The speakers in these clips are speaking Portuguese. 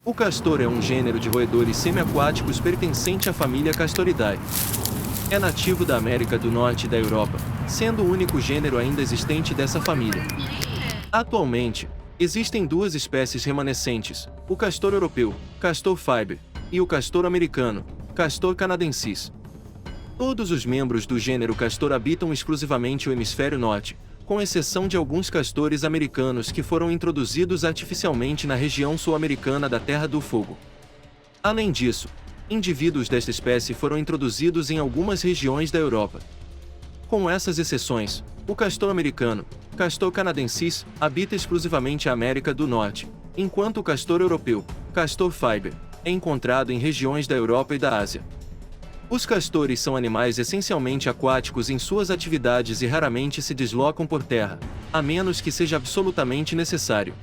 O castor é um gênero de roedores semiaquáticos pertencente à família Castoridae. É nativo da América do Norte e da Europa, sendo o único gênero ainda existente dessa família. Atualmente, existem duas espécies remanescentes, o castor europeu, Castor fiber, e o castor americano, Castor canadensis. Todos os membros do gênero castor habitam exclusivamente o hemisfério norte, com exceção de alguns castores americanos que foram introduzidos artificialmente na região sul-americana da Terra do Fogo. Além disso, indivíduos desta espécie foram introduzidos em algumas regiões da Europa. Com essas exceções, o castor americano, Castor canadensis, habita exclusivamente a América do Norte, enquanto o castor europeu, Castor fiber, é encontrado em regiões da Europa e da Ásia. Os castores são animais essencialmente aquáticos em suas atividades e raramente se deslocam por terra, a menos que seja absolutamente necessário.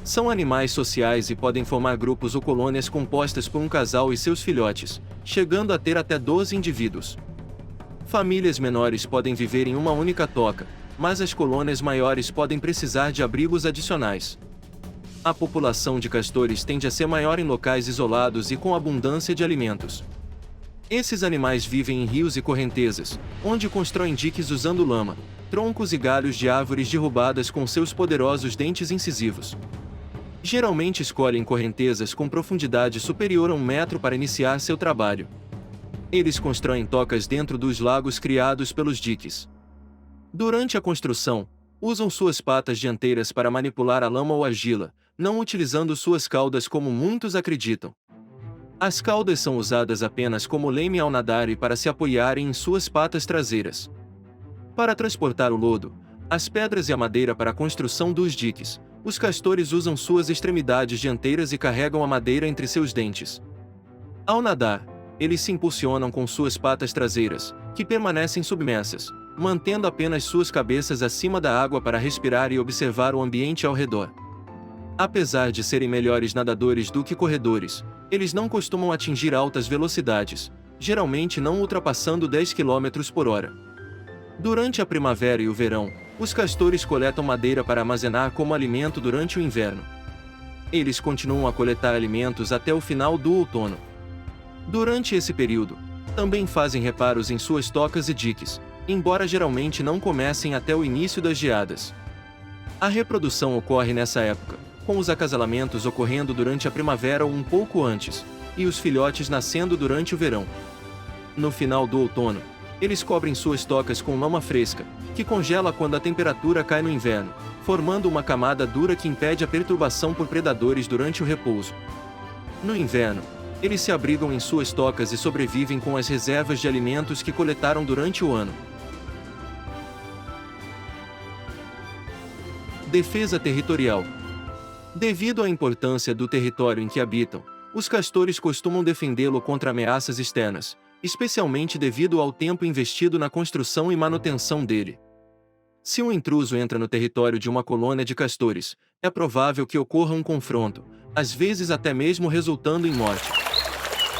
São animais sociais e podem formar grupos ou colônias compostas por um casal e seus filhotes, chegando a ter até 12 indivíduos. Famílias menores podem viver em uma única toca, mas as colônias maiores podem precisar de abrigos adicionais. A população de castores tende a ser maior em locais isolados e com abundância de alimentos. Esses animais vivem em rios e correntezas, onde constroem diques usando lama, troncos e galhos de árvores derrubadas com seus poderosos dentes incisivos. Geralmente escolhem correntezas com profundidade superior a 1 metro para iniciar seu trabalho. Eles constroem tocas dentro dos lagos criados pelos diques. Durante a construção, usam suas patas dianteiras para manipular a lama ou argila, não utilizando suas caudas como muitos acreditam. As caudas são usadas apenas como leme ao nadar e para se apoiarem em suas patas traseiras. Para transportar o lodo, as pedras e a madeira para a construção dos diques, os castores usam suas extremidades dianteiras e carregam a madeira entre seus dentes. Ao nadar, eles se impulsionam com suas patas traseiras, que permanecem submersas, mantendo apenas suas cabeças acima da água para respirar e observar o ambiente ao redor. Apesar de serem melhores nadadores do que corredores, eles não costumam atingir altas velocidades, geralmente não ultrapassando 10 km por hora. Durante a primavera e o verão, os castores coletam madeira para armazenar como alimento durante o inverno. Eles continuam a coletar alimentos até o final do outono. Durante esse período, também fazem reparos em suas tocas e diques, embora geralmente não comecem até o início das geadas. A reprodução ocorre nessa época, com os acasalamentos ocorrendo durante a primavera ou um pouco antes, e os filhotes nascendo durante o verão. No final do outono, eles cobrem suas tocas com lama fresca, que congela quando a temperatura cai no inverno, formando uma camada dura que impede a perturbação por predadores durante o repouso. No inverno, eles se abrigam em suas tocas e sobrevivem com as reservas de alimentos que coletaram durante o ano. Defesa territorial. Devido à importância do território em que habitam, os castores costumam defendê-lo contra ameaças externas, especialmente devido ao tempo investido na construção e manutenção dele. Se um intruso entra no território de uma colônia de castores, é provável que ocorra um confronto, às vezes até mesmo resultando em morte.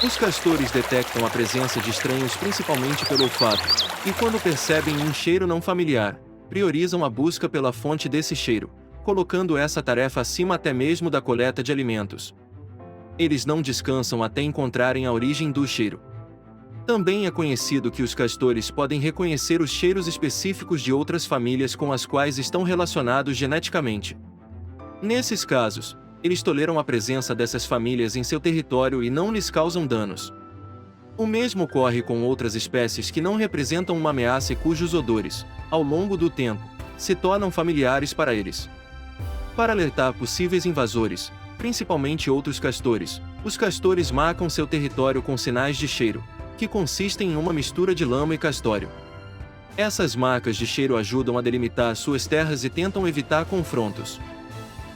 Os castores detectam a presença de estranhos principalmente pelo olfato, e quando percebem um cheiro não familiar, priorizam a busca pela fonte desse cheiro, colocando essa tarefa acima até mesmo da coleta de alimentos. Eles não descansam até encontrarem a origem do cheiro. Também é conhecido que os castores podem reconhecer os cheiros específicos de outras famílias com as quais estão relacionados geneticamente. Nesses casos, eles toleram a presença dessas famílias em seu território e não lhes causam danos. O mesmo ocorre com outras espécies que não representam uma ameaça e cujos odores, ao longo do tempo, se tornam familiares para eles. Para alertar possíveis invasores, principalmente outros castores, os castores marcam seu território com sinais de cheiro, que consistem em uma mistura de lama e castório. Essas marcas de cheiro ajudam a delimitar suas terras e tentam evitar confrontos.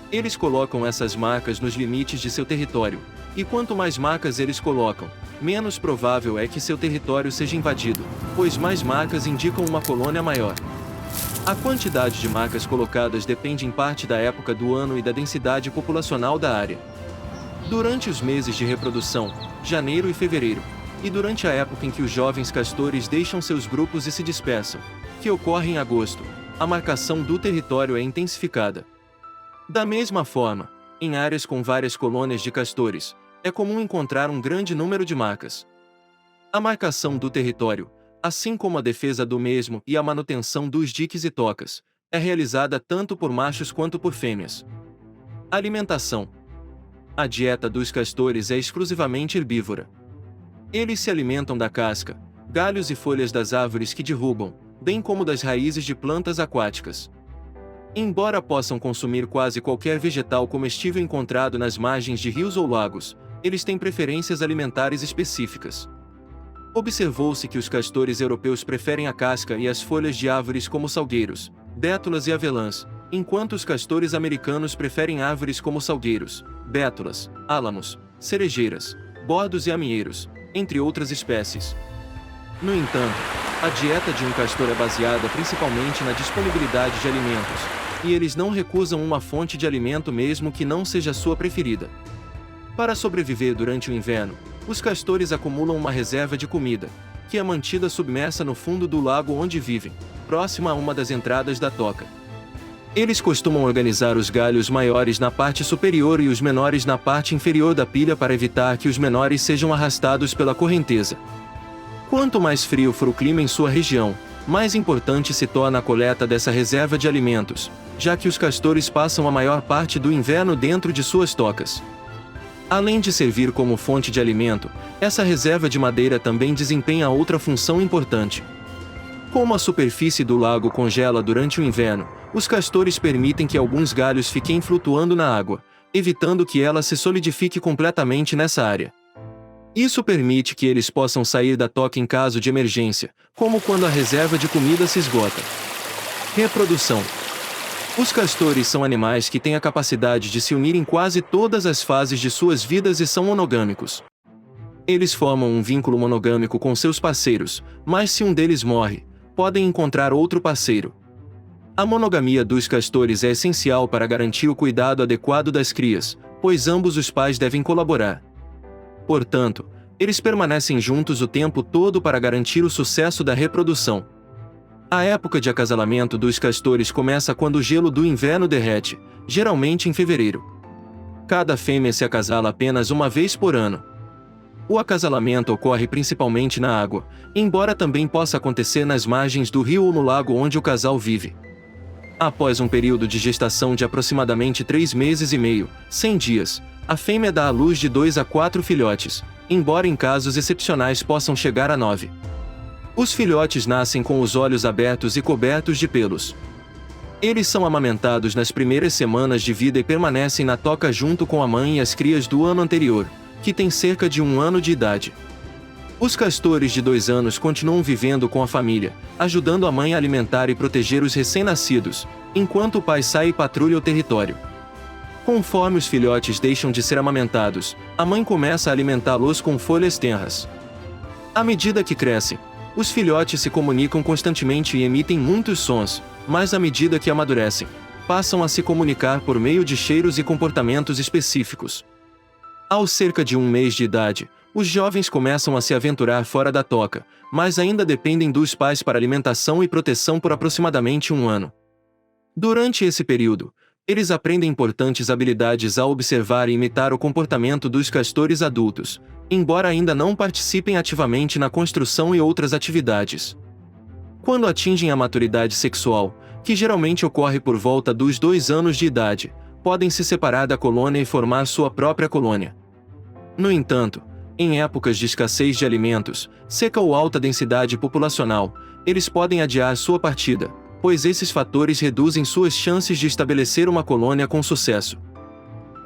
Eles colocam essas marcas nos limites de seu território, e quanto mais marcas eles colocam, menos provável é que seu território seja invadido, pois mais marcas indicam uma colônia maior. A quantidade de marcas colocadas depende em parte da época do ano e da densidade populacional da área. Durante os meses de reprodução, janeiro e fevereiro, e durante a época em que os jovens castores deixam seus grupos e se dispersam, que ocorre em agosto, a marcação do território é intensificada. Da mesma forma, Em áreas com várias colônias de castores, é comum encontrar um grande número de marcas. A marcação do território, assim como a defesa do mesmo e a manutenção dos diques e tocas, é realizada tanto por machos quanto por fêmeas. Alimentação. A dieta dos castores é exclusivamente herbívora. Eles se alimentam da casca, galhos e folhas das árvores que derrubam, bem como das raízes de plantas aquáticas. Embora possam consumir quase qualquer vegetal comestível encontrado nas margens de rios ou lagos, eles têm preferências alimentares específicas. Observou-se que os castores europeus preferem a casca e as folhas de árvores como salgueiros, bétulas e avelãs, enquanto os castores americanos preferem árvores como salgueiros, bétulas, álamos, cerejeiras, bordos e amieiros, entre outras espécies. No entanto, a dieta de um castor é baseada principalmente na disponibilidade de alimentos, e eles não recusam uma fonte de alimento mesmo que não seja sua preferida. Para sobreviver durante o inverno, os castores acumulam uma reserva de comida, que é mantida submersa no fundo do lago onde vivem, próxima a uma das entradas da toca. Eles costumam organizar os galhos maiores na parte superior e os menores na parte inferior da pilha para evitar que os menores sejam arrastados pela correnteza. Quanto mais frio for o clima em sua região, mais importante se torna a coleta dessa reserva de alimentos, já que os castores passam a maior parte do inverno dentro de suas tocas. Além de servir como fonte de alimento, essa reserva de madeira também desempenha outra função importante. Como a superfície do lago congela durante o inverno, os castores permitem que alguns galhos fiquem flutuando na água, evitando que ela se solidifique completamente nessa área. Isso permite que eles possam sair da toca em caso de emergência, como quando a reserva de comida se esgota. Reprodução. Os castores são animais que têm a capacidade de se unir em quase todas as fases de suas vidas e são monogâmicos. Eles formam um vínculo monogâmico com seus parceiros, mas se um deles morre, podem encontrar outro parceiro. A monogamia dos castores é essencial para garantir o cuidado adequado das crias, pois ambos os pais devem colaborar. Portanto, eles permanecem juntos o tempo todo para garantir o sucesso da reprodução. A época de acasalamento dos castores começa quando o gelo do inverno derrete, geralmente em fevereiro. Cada fêmea se acasala apenas uma vez por ano. O acasalamento ocorre principalmente na água, embora também possa acontecer nas margens do rio ou no lago onde o casal vive. Após um período de gestação de aproximadamente 3 meses e meio, 100 dias, a fêmea dá à luz de 2 a 4 filhotes, embora em casos excepcionais possam chegar a 9. Os filhotes nascem com os olhos abertos e cobertos de pelos. Eles são amamentados nas primeiras semanas de vida e permanecem na toca junto com a mãe e as crias do ano anterior, que têm cerca de 1 ano de idade. Os castores de 2 anos continuam vivendo com a família, ajudando a mãe a alimentar e proteger os recém-nascidos, enquanto o pai sai e patrulha o território. Conforme os filhotes deixam de ser amamentados, a mãe começa a alimentá-los com folhas tenras. À medida que crescem, os filhotes se comunicam constantemente e emitem muitos sons, mas à medida que amadurecem, passam a se comunicar por meio de cheiros e comportamentos específicos. Aos cerca de 1 mês de idade, os jovens começam a se aventurar fora da toca, mas ainda dependem dos pais para alimentação e proteção por aproximadamente 1 ano. Durante esse período, eles aprendem importantes habilidades ao observar e imitar o comportamento dos castores adultos, embora ainda não participem ativamente na construção e outras atividades. Quando atingem a maturidade sexual, que geralmente ocorre por volta dos 2 anos de idade, podem se separar da colônia e formar sua própria colônia. No entanto, em épocas de escassez de alimentos, seca ou alta densidade populacional, eles podem adiar sua partida, pois esses fatores reduzem suas chances de estabelecer uma colônia com sucesso.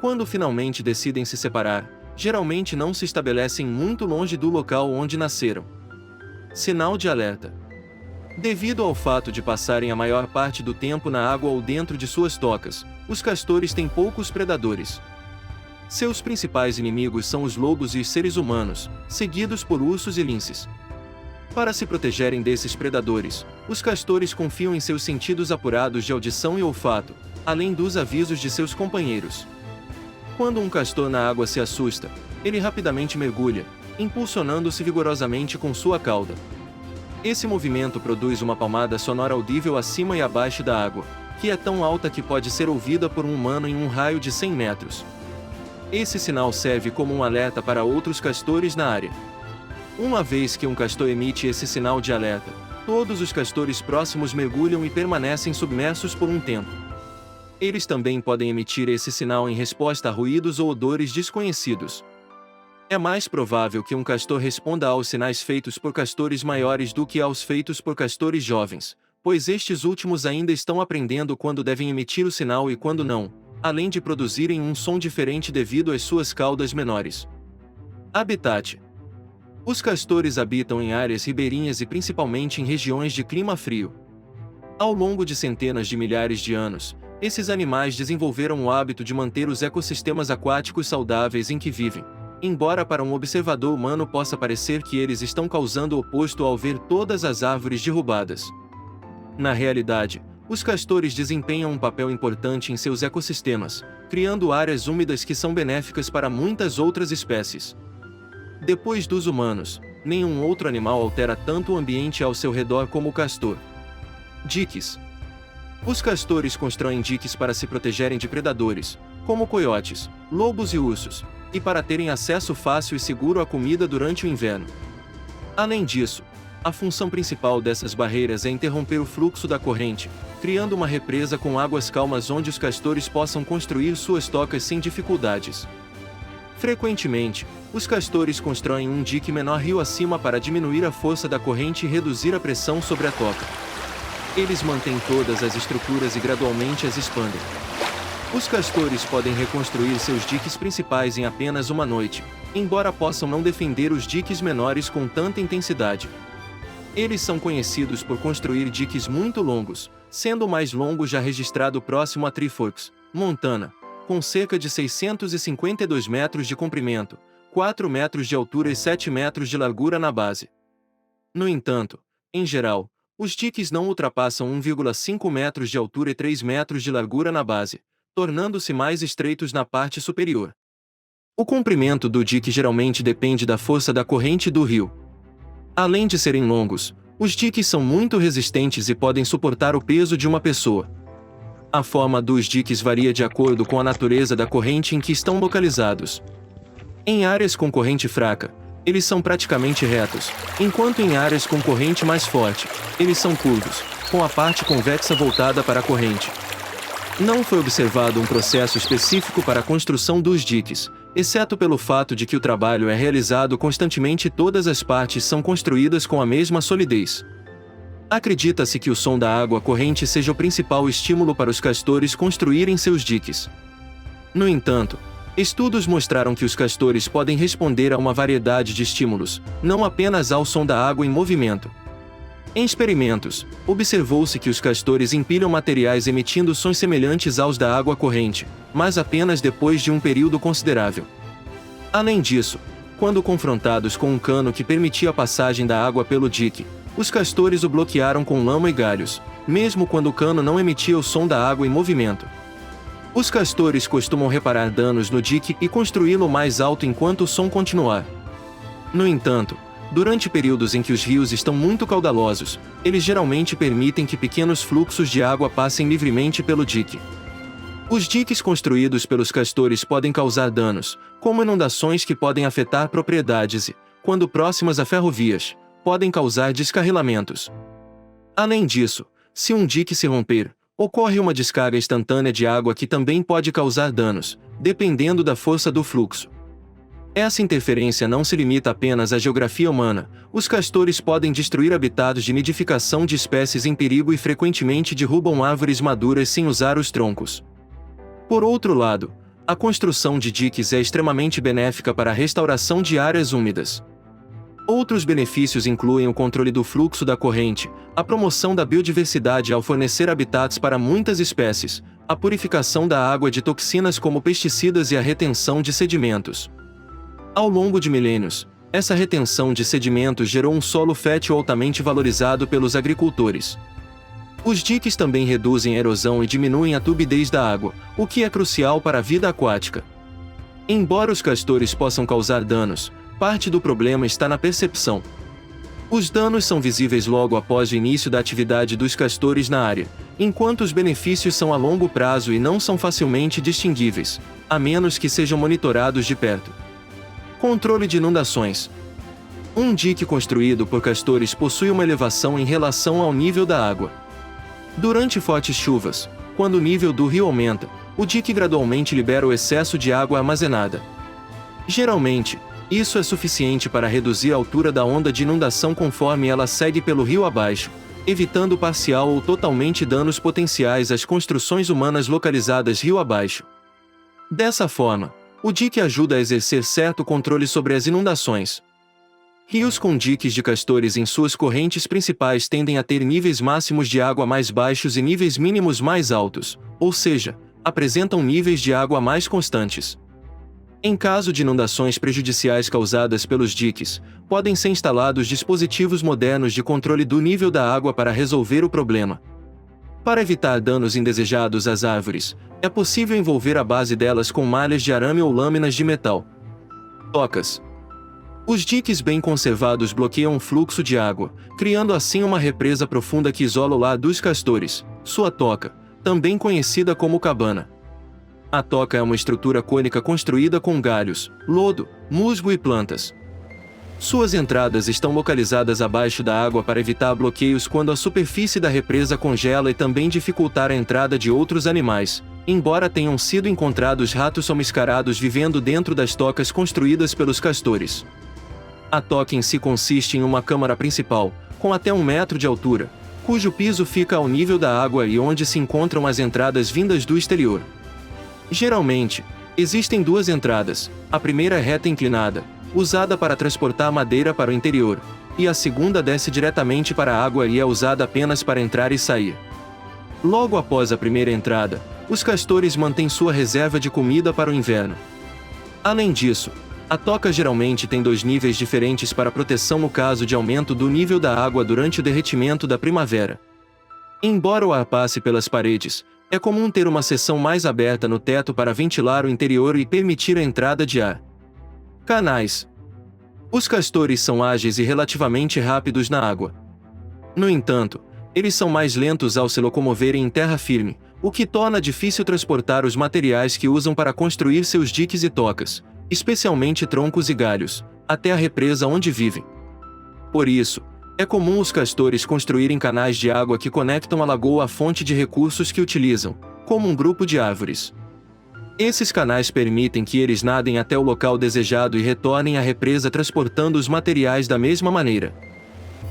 Quando finalmente decidem se separar, geralmente não se estabelecem muito longe do local onde nasceram. Sinal de alerta. Devido ao fato de passarem a maior parte do tempo na água ou dentro de suas tocas, os castores têm poucos predadores. Seus principais inimigos são os lobos e os seres humanos, seguidos por ursos e linces. Para se protegerem desses predadores, os castores confiam em seus sentidos apurados de audição e olfato, além dos avisos de seus companheiros. Quando um castor na água se assusta, ele rapidamente mergulha, impulsionando-se vigorosamente com sua cauda. Esse movimento produz uma palmada sonora audível acima e abaixo da água, que é tão alta que pode ser ouvida por um humano em um raio de 100 metros. Esse sinal serve como um alerta para outros castores na área. Uma vez que um castor emite esse sinal de alerta, todos os castores próximos mergulham e permanecem submersos por um tempo. Eles também podem emitir esse sinal em resposta a ruídos ou odores desconhecidos. É mais provável que um castor responda aos sinais feitos por castores maiores do que aos feitos por castores jovens, pois estes últimos ainda estão aprendendo quando devem emitir o sinal e quando não, além de produzirem um som diferente devido às suas caudas menores. Habitat. Os castores habitam em áreas ribeirinhas e principalmente em regiões de clima frio. Ao longo de centenas de milhares de anos, esses animais desenvolveram o hábito de manter os ecossistemas aquáticos saudáveis em que vivem, embora para um observador humano possa parecer que eles estão causando o oposto ao ver todas as árvores derrubadas. Na realidade, os castores desempenham um papel importante em seus ecossistemas, criando áreas úmidas que são benéficas para muitas outras espécies. Depois dos humanos, nenhum outro animal altera tanto o ambiente ao seu redor como o castor. Diques. Os castores constroem diques para se protegerem de predadores, como coiotes, lobos e ursos, e para terem acesso fácil e seguro à comida durante o inverno. Além disso, a função principal dessas barreiras é interromper o fluxo da corrente, criando uma represa com águas calmas onde os castores possam construir suas tocas sem dificuldades. Frequentemente, os castores constroem um dique menor rio acima para diminuir a força da corrente e reduzir a pressão sobre a toca. Eles mantêm todas as estruturas e gradualmente as expandem. Os castores podem reconstruir seus diques principais em apenas uma noite, embora possam não defender os diques menores com tanta intensidade. Eles são conhecidos por construir diques muito longos, sendo o mais longo já registrado próximo a Three Forks, Montana, com cerca de 652 metros de comprimento, 4 metros de altura e 7 metros de largura na base. No entanto, em geral, os diques não ultrapassam 1,5 metros de altura e 3 metros de largura na base, tornando-se mais estreitos na parte superior. O comprimento do dique geralmente depende da força da corrente do rio. Além de serem longos, os diques são muito resistentes e podem suportar o peso de uma pessoa. A forma dos diques varia de acordo com a natureza da corrente em que estão localizados. Em áreas com corrente fraca, eles são praticamente retos, enquanto em áreas com corrente mais forte, eles são curvos, com a parte convexa voltada para a corrente. Não foi observado um processo específico para a construção dos diques, exceto pelo fato de que o trabalho é realizado constantemente e todas as partes são construídas com a mesma solidez. Acredita-se que o som da água corrente seja o principal estímulo para os castores construírem seus diques. No entanto, estudos mostraram que os castores podem responder a uma variedade de estímulos, não apenas ao som da água em movimento. Em experimentos, observou-se que os castores empilham materiais emitindo sons semelhantes aos da água corrente, mas apenas depois de um período considerável. Além disso, quando confrontados com um cano que permitia a passagem da água pelo dique, os castores o bloquearam com lama e galhos, mesmo quando o cano não emitia o som da água em movimento. Os castores costumam reparar danos no dique e construí-lo mais alto enquanto o som continuar. No entanto, durante períodos em que os rios estão muito caudalosos, eles geralmente permitem que pequenos fluxos de água passem livremente pelo dique. Os diques construídos pelos castores podem causar danos, como inundações que podem afetar propriedades e, quando próximas a ferrovias, podem causar descarrilamentos. Além disso, se um dique se romper, ocorre uma descarga instantânea de água que também pode causar danos, dependendo da força do fluxo. Essa interferência não se limita apenas à geografia humana, os castores podem destruir habitats de nidificação de espécies em perigo e frequentemente derrubam árvores maduras sem usar os troncos. Por outro lado, a construção de diques é extremamente benéfica para a restauração de áreas úmidas. Outros benefícios incluem o controle do fluxo da corrente, a promoção da biodiversidade ao fornecer habitats para muitas espécies, a purificação da água de toxinas como pesticidas e a retenção de sedimentos. Ao longo de milênios, essa retenção de sedimentos gerou um solo fértil altamente valorizado pelos agricultores. Os diques também reduzem a erosão e diminuem a turbidez da água, o que é crucial para a vida aquática. Embora os castores possam causar danos, parte do problema está na percepção. Os danos são visíveis logo após o início da atividade dos castores na área, enquanto os benefícios são a longo prazo e não são facilmente distinguíveis, a menos que sejam monitorados de perto. Controle de inundações. Um dique construído por castores possui uma elevação em relação ao nível da água. Durante fortes chuvas, quando o nível do rio aumenta, o dique gradualmente libera o excesso de água armazenada. Geralmente, isso é suficiente para reduzir a altura da onda de inundação conforme ela segue pelo rio abaixo, evitando parcial ou totalmente danos potenciais às construções humanas localizadas rio abaixo. Dessa forma, o dique ajuda a exercer certo controle sobre as inundações. Rios com diques de castores em suas correntes principais tendem a ter níveis máximos de água mais baixos e níveis mínimos mais altos, ou seja, apresentam níveis de água mais constantes. Em caso de inundações prejudiciais causadas pelos diques, podem ser instalados dispositivos modernos de controle do nível da água para resolver o problema. Para evitar danos indesejados às árvores, é possível envolver a base delas com malhas de arame ou lâminas de metal. Tocas. Os diques bem conservados bloqueiam o fluxo de água, criando assim uma represa profunda que isola o lar dos castores, sua toca, também conhecida como cabana. A toca é uma estrutura cônica construída com galhos, lodo, musgo e plantas. Suas entradas estão localizadas abaixo da água para evitar bloqueios quando a superfície da represa congela e também dificultar a entrada de outros animais, embora tenham sido encontrados ratos somascarados vivendo dentro das tocas construídas pelos castores. A toca em si consiste em uma câmara principal, com até 1 metro de altura, cujo piso fica ao nível da água e onde se encontram as entradas vindas do exterior. Geralmente, existem 2 entradas, a primeira é reta inclinada, usada para transportar madeira para o interior, e a segunda desce diretamente para a água e é usada apenas para entrar e sair. Logo após a primeira entrada, os castores mantêm sua reserva de comida para o inverno. Além disso, a toca geralmente tem 2 níveis diferentes para proteção no caso de aumento do nível da água durante o derretimento da primavera. Embora o ar passe pelas paredes, é comum ter uma seção mais aberta no teto para ventilar o interior e permitir a entrada de ar. Canais. Os castores são ágeis e relativamente rápidos na água. No entanto, eles são mais lentos ao se locomoverem em terra firme, o que torna difícil transportar os materiais que usam para construir seus diques e tocas, especialmente troncos e galhos, até a represa onde vivem. Por isso, é comum os castores construírem canais de água que conectam a lagoa à fonte de recursos que utilizam, como um grupo de árvores. Esses canais permitem que eles nadem até o local desejado e retornem à represa transportando os materiais da mesma maneira.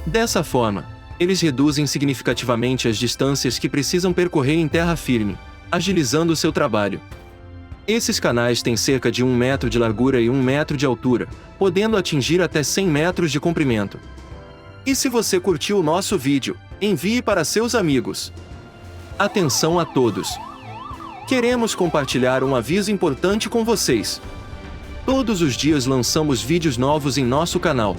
Dessa forma, eles reduzem significativamente as distâncias que precisam percorrer em terra firme, agilizando seu trabalho. Esses canais têm cerca de 1 metro de largura e 1 metro de altura, podendo atingir até 100 metros de comprimento. E se você curtiu o nosso vídeo, envie para seus amigos. Atenção a todos! Queremos compartilhar um aviso importante com vocês. Todos os dias lançamos vídeos novos em nosso canal.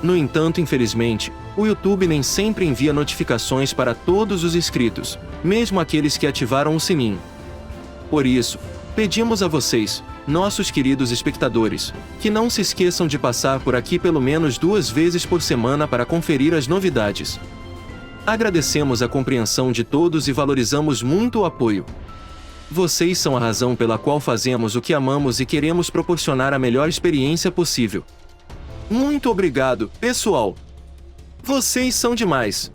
No entanto, infelizmente, o YouTube nem sempre envia notificações para todos os inscritos, mesmo aqueles que ativaram o sininho. Por isso, pedimos a vocês, nossos queridos espectadores, que não se esqueçam de passar por aqui pelo menos 2 vezes por semana para conferir as novidades. Agradecemos a compreensão de todos e valorizamos muito o apoio. Vocês são a razão pela qual fazemos o que amamos e queremos proporcionar a melhor experiência possível. Muito obrigado, pessoal! Vocês são demais!